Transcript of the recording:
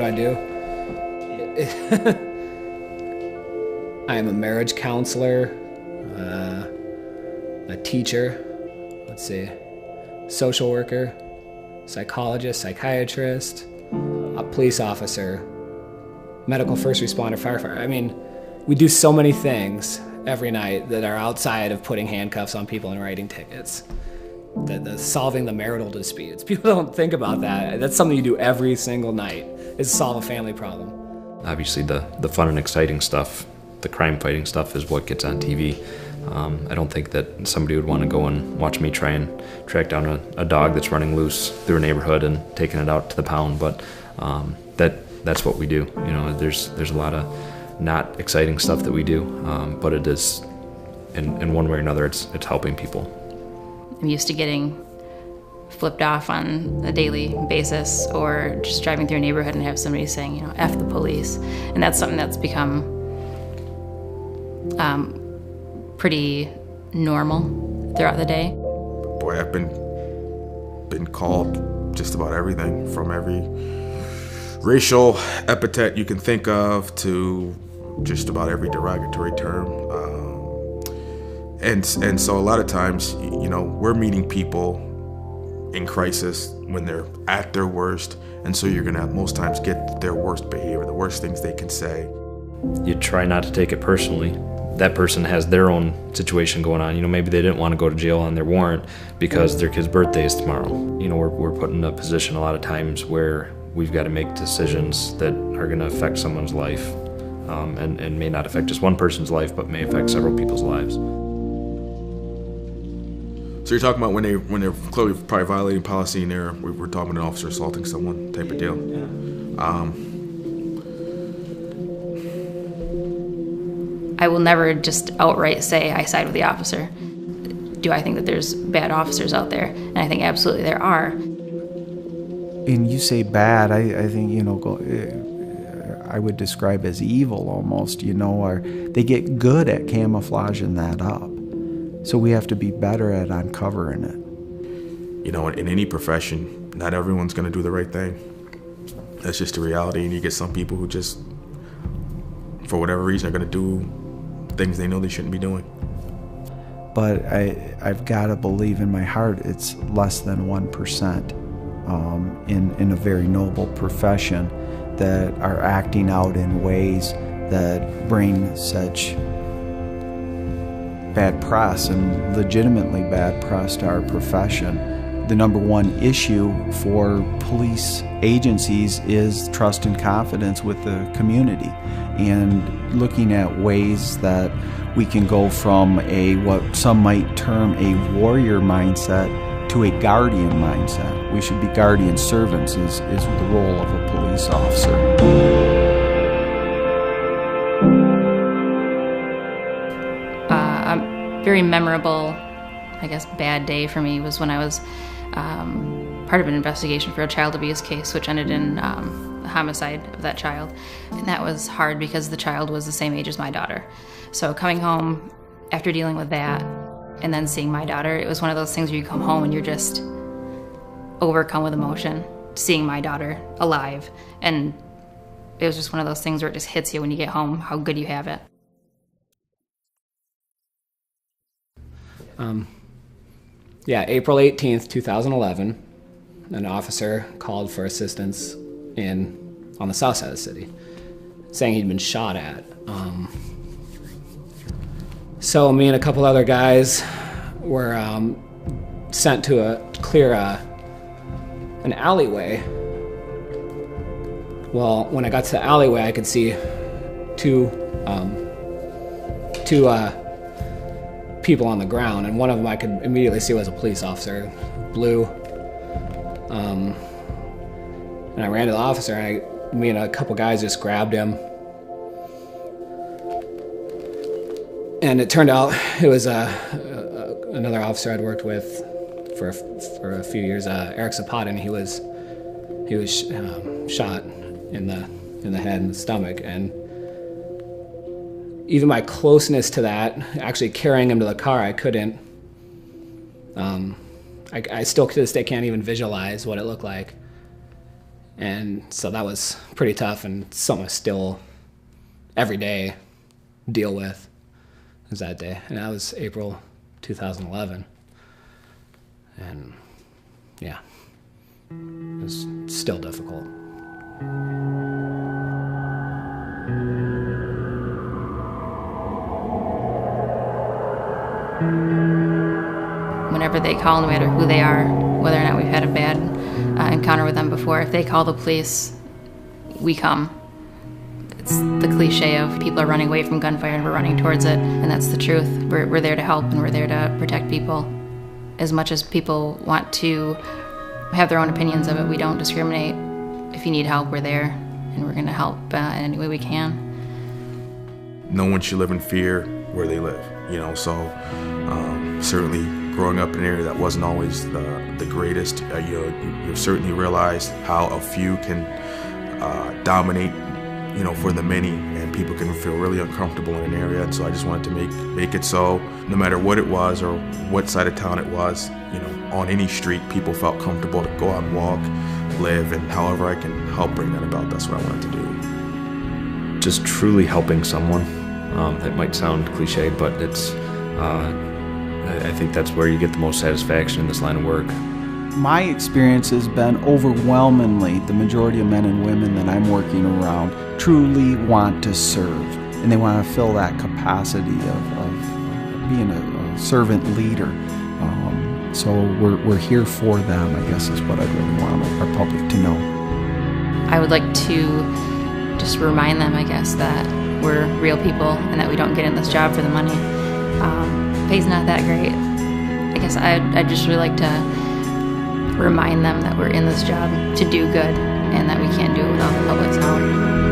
I do? I am a marriage counselor, a teacher, let's see, social worker, psychologist, psychiatrist, a police officer, medical first responder, firefighter. I mean, we do so many things every night that are outside of putting handcuffs on people and writing tickets. The solving the marital disputes. People don't think about that. That's something you do every single night, is solve a family problem. Obviously the fun and exciting stuff, the crime fighting stuff is what gets on TV. I don't think that somebody would want to go and watch me try and track down a dog that's running loose through a neighborhood and taking it out to the pound, but that's what we do. You know, there's a lot of not exciting stuff that we do, but it is, in one way or another, it's helping people. I'm used to getting flipped off on a daily basis, or just driving through a neighborhood and have somebody saying, you know, F the police. And that's something that's become pretty normal throughout the day. Boy, I've been called just about everything, from every racial epithet you can think of to just about every derogatory term. And so a lot of times, you know, we're meeting people in crisis when they're at their worst, and so you're gonna most times get their worst behavior, the worst things they can say. You try not to take it personally. That person has their own situation going on. You know, maybe they didn't want to go to jail on their warrant because their kid's birthday is tomorrow. You know, we're put in a position a lot of times where we've got to make decisions that are going to affect someone's life, and may not affect just one person's life, but may affect several people's lives. So you're talking about when they're clearly probably violating policy, and we're talking about an officer assaulting someone type of deal. I will never just outright say I side with the officer. Do I think that there's bad officers out there? And I think absolutely there are. And you say bad, I think, you know, I would describe as evil almost, you know, or they get good at camouflaging that up. So we have to be better at uncovering it. You know, in any profession, not everyone's going to do the right thing. That's just the reality. And you get some people who just, for whatever reason, are going to do things they know they shouldn't be doing. But I've got to believe in my heart it's less than 1% in a very noble profession that are acting out in ways that bring such bad press, and legitimately bad press, to our profession. The number one issue for police agencies is trust and confidence with the community, and looking at ways that we can go from what some might term a warrior mindset to a guardian mindset. We should be guardian servants is the role of a police officer. Very memorable, I guess, bad day for me was when I was part of an investigation for a child abuse case, which ended in the homicide of that child. And that was hard because the child was the same age as my daughter. So coming home after dealing with that and then seeing my daughter, it was one of those things where you come home and you're just overcome with emotion, seeing my daughter alive. And it was just one of those things where it just hits you when you get home, how good you have it. Yeah, April 18th, 2011, an officer called for assistance on the south side of the city, saying he'd been shot at. So me and a couple other guys were sent to clear an alleyway. Well, when I got to the alleyway, I could see two people on the ground, and one of them I could immediately see was a police officer, blue. And I ran to the officer, and me and a couple guys just grabbed him. And it turned out it was another officer I'd worked with for a few years, Eric Zapata, and he was shot in the head and the stomach. And even my closeness to that, actually carrying him to the car, I couldn't. I still to this day can't even visualize what it looked like. And so that was pretty tough, and something I still every day deal with is that day. And that was April 2011. And yeah, it was still difficult. Whenever they call, no matter who they are, whether or not we've had a bad encounter with them before, if they call the police, we come. It's the cliche of people are running away from gunfire and we're running towards it, and that's the truth. We're there to help, and we're there to protect people. As much as people want to have their own opinions of it, we don't discriminate. If you need help, we're there, and we're going to help in any way we can. No one should live in fear where they live, you know, so certainly growing up in an area that wasn't always the greatest, you've certainly realized how a few can dominate, you know, for the many, and people can feel really uncomfortable in an area. And so I just wanted to make it so no matter what it was or what side of town it was, you know, on any street, people felt comfortable to go out and walk, live, and however I can help bring that about, that's what I wanted to do. Just truly helping someone. That might sound cliche, but it's, I think that's where you get the most satisfaction in this line of work. My experience has been overwhelmingly the majority of men and women that I'm working around truly want to serve, and they want to fill that capacity of being a servant leader. So we're here for them, I guess, is what I'd really want our public to know. I would like to just remind them, I guess, that we're real people and that we don't get in this job for the money. Pay's not that great. I guess I'd just really like to remind them that we're in this job to do good and that we can't do it without the public's help.